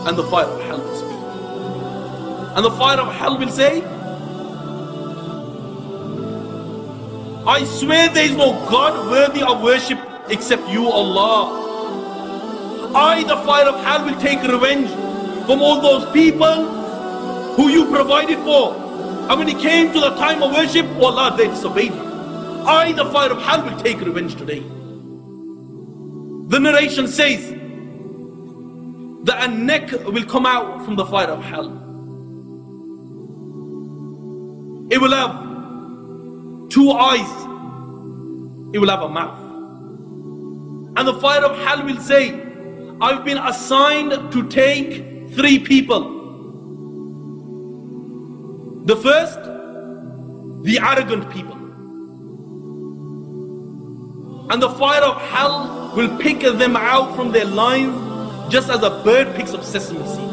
And the fire of hell will speak. And the fire of hell will say, I swear there is no God worthy of worship except you, Allah. I, the fire of hell, will take revenge from all those people who you provided for. And when it came to the time of worship, oh Allah, they disobeyed you. I, the fire of hell, will take revenge today. The narration says that a neck will come out from the fire of hell. It will have 2 eyes. It will have a mouth. And the fire of hell will say, I've been assigned to take 3 people. The first, the arrogant people. And the fire of hell will pick them out from their lines just as a bird picks up sesame seed.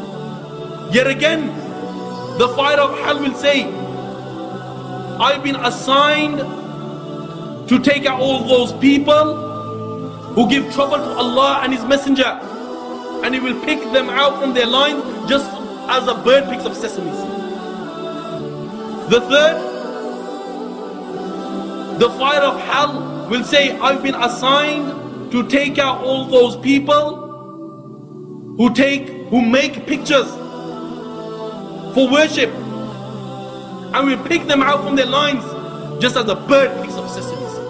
Yet again, the fire of hell will say, I've been assigned to take out all those people who give trouble to Allah and His Messenger. And He will pick them out from their lines just as a bird picks up sesame seed. The third, the fire of hell will say, I've been assigned to take out all those people who make pictures for worship, and will pick them out from their lines just as a bird picks up sesame seed.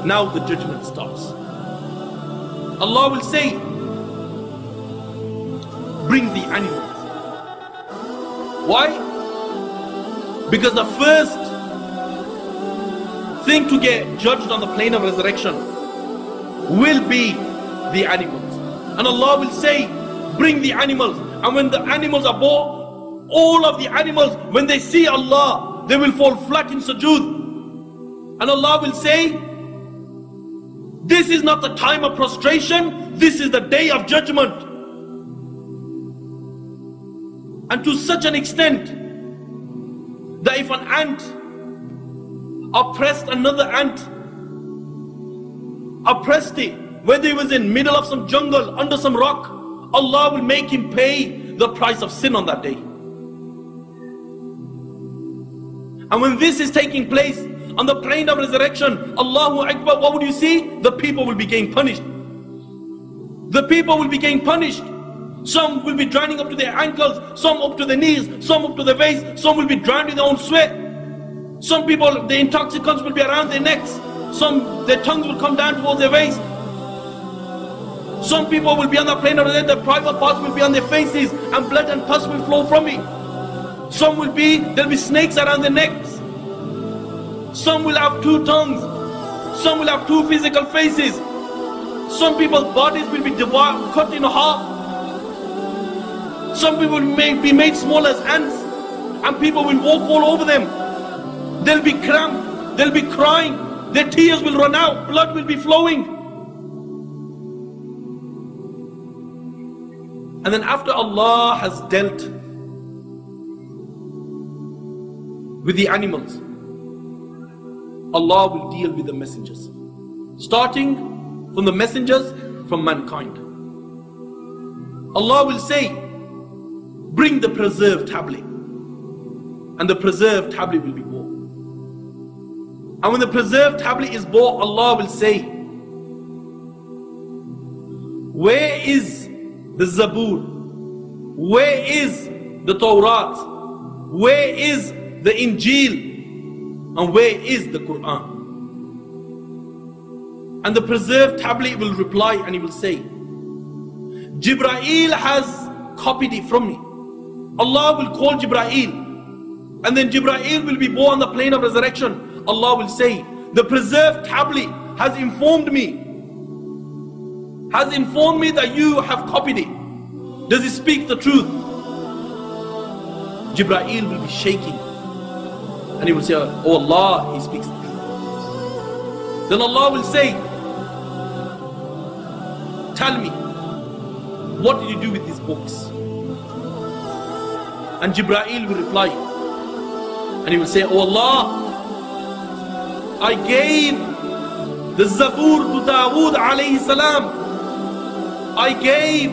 Now the judgment starts. Allah will say, bring the animals. Why? Because the first thing to get judged on the plane of resurrection will be the animals. And Allah will say, bring the animals. And when the animals are brought, all of the animals, when they see Allah, they will fall flat in sujood. And Allah will say, this is not the time of prostration, this is the day of judgment. And to such an extent that if an ant oppressed another ant, oppressed it, whether he was in middle of some jungle, under some rock, Allah will make him pay the price of sin on that day. And when this is taking place on the plane of resurrection, Allahu Akbar, what would you see? The people will be getting punished. The people will be getting punished. Some will be drowning up to their ankles, some up to their knees, some up to their waist, some will be drowned in their own sweat. Some people, the intoxicants will be around their necks, some, their tongues will come down towards their waist. Some people will be on the plane of resurrection, their private parts will be on their faces, and blood and pus will flow from it. Some will be, there'll be snakes around their necks. Some will have 2 tongues. Some will have 2 physical faces. Some people's bodies will be divided, cut in half. Some people may be made small as ants, and people will walk all over them. They'll be cramped, they'll be crying, their tears will run out, blood will be flowing. And then after Allah has dealt with the animals, Allah will deal with the messengers, starting from the messengers from mankind. Allah will say, bring the preserved tablet, and the preserved tablet will be brought. And when the preserved tablet is brought, Allah will say, where is the Zabur? Where is the Tawrat? Where is the Injil? And where is the Quran? And the preserved tablet will reply, and he will say, Jibreel has copied it from me. Allah will call Jibreel, and then Jibreel will be born on the plane of resurrection. Allah will say, the preserved tablet has informed me that you have copied it. Does it speak the truth? Jibreel will be shaking, and he will say, oh Allah, he speaks the truth. Then Allah will say, tell me, what did you do with these books? And Jibreel will reply, and he will say, oh Allah, I gave the Zabur to Dawood alayhi salam. I gave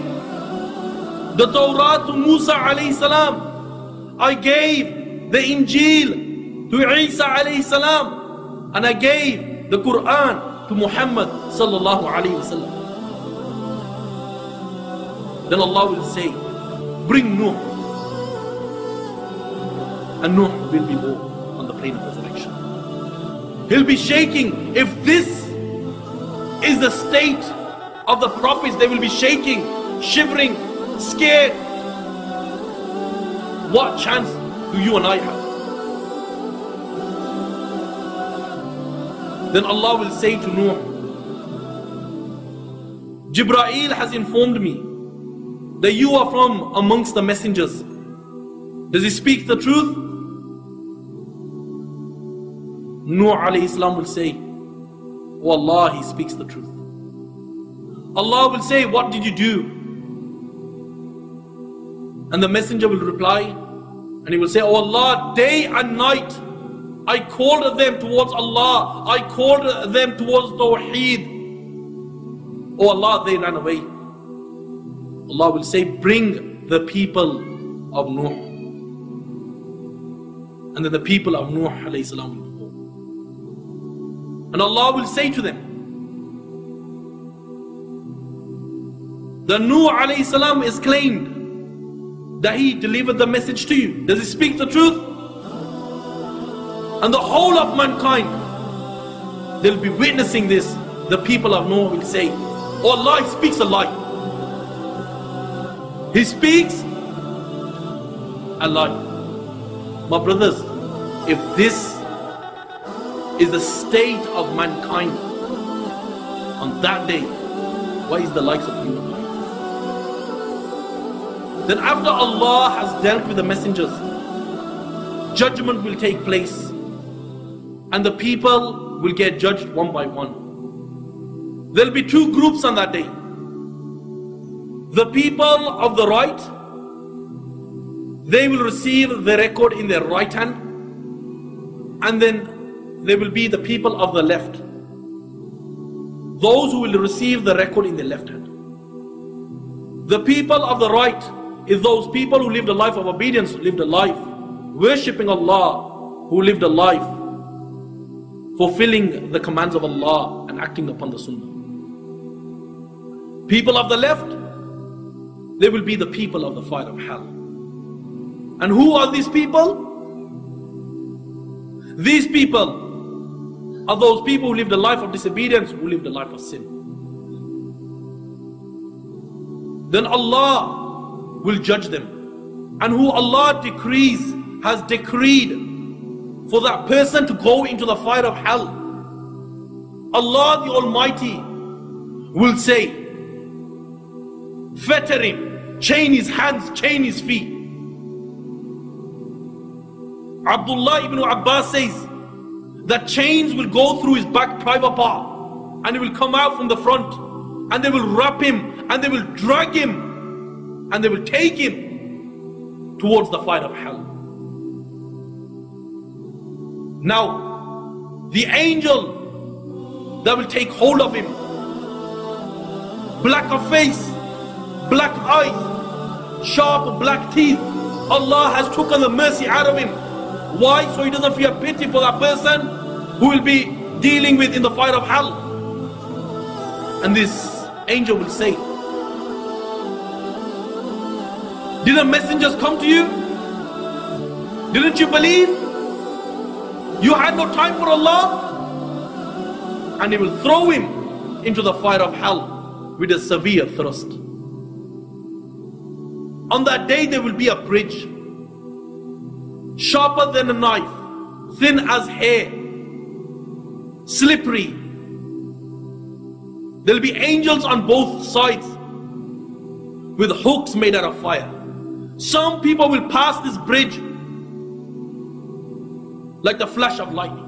the Torah to Musa alayhi salam. I gave the Injil to Isa alayhi salam. And I gave the Quran to Muhammad sallallahu alayhi wasallam. Then Allah will say, bring Nuh. And Nuh will be born on the plane of resurrection. He'll be shaking. If this is the state of the prophets, they will be shaking, shivering, scared. What chance do you and I have? Then Allah will say to Nuh, Jibreel has informed me that you are from amongst the messengers. Does he speak the truth? Nuh alayhi salam will say, oh Allah, he speaks the truth. Allah will say, what did you do? And the messenger will reply, and he will say, oh Allah, day and night I called them towards Allah, I called them towards Tawheed. Oh Allah, they ran away. Allah will say, bring the people of Nuh. And then the people of Nuh alayhi salam will be born. And Allah will say to them, the Nuh alayhi salam is claimed that he delivered the message to you. Does he speak the truth? And the whole of mankind, they'll be witnessing this. The people of Noah will say, oh Allah, he speaks a lie. He speaks a lie. My brothers, if this is the state of mankind on that day, what is the likes of you and I? Then after Allah has dealt with the messengers, judgment will take place. And the people will get judged one by one. There will be two groups on that day. The people of the right, they will receive the record in their right hand. And then there will be the people of the left. Those who will receive the record in their left hand. The people of the right is those people who lived a life of obedience, who lived a life worshipping Allah, who lived a life fulfilling the commands of Allah and acting upon the Sunnah. People of the left, they will be the people of the fire of hell. And who are these people? These people are those people who lived a life of disobedience, who lived a life of sin. Then Allah will judge them. And who Allah has decreed for that person to go into the fire of hell, Allah the Almighty will say, fetter him, chain his hands, chain his feet. Abdullah ibn Abbas says that chains will go through his back private part and it will come out from the front, and they will wrap him and they will drag him and they will take him towards the fire of hell. Now, the angel that will take hold of him, black of face, black eyes, sharp black teeth, Allah has taken the mercy out of him. Why? So he doesn't feel pity for that person who will be dealing with in the fire of hell. And this angel will say, didn't messengers come to you? Didn't you believe? You had no time for Allah? And he will throw him into the fire of hell with a severe thrust. On that day there will be a bridge, sharper than a knife, thin as hair, slippery. There will be angels on both sides with hooks made out of fire. Some people will pass this bridge like the flash of lightning.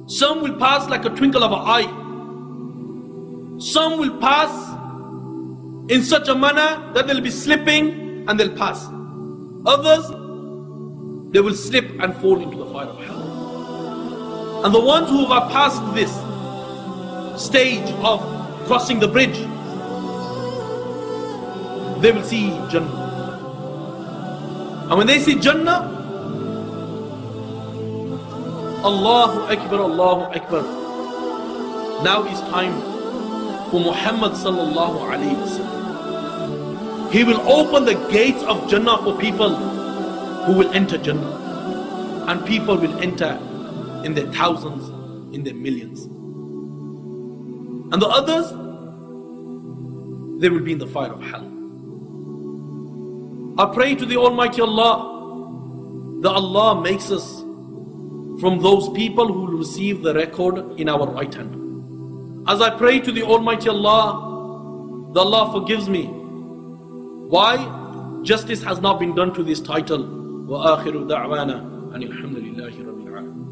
Some will pass like a twinkle of an eye. Some will pass in such a manner that they'll be slipping and they'll pass. Others, they will slip and fall into the fire of hell. And the ones who have passed this stage of crossing the bridge, they will see Jannah. And when they see Jannah, Allahu Akbar, Allahu Akbar. Now is time for Muhammad sallallahu alayhi wa sallam. He will open the gates of Jannah for people who will enter Jannah. And people will enter in their thousands, in their millions. And the others, they will be in the fire of hell. I pray to the Almighty Allah that Allah makes us from those people who will receive the record in our right hand. As I pray to the Almighty Allah that Allah forgives me. Why? Justice has not been done to this title. وَآخِرُ دَعْوَانَا أَنِ الْحَمْدُ لِلَّهِ رَبِّ الْعَالَمِينَ.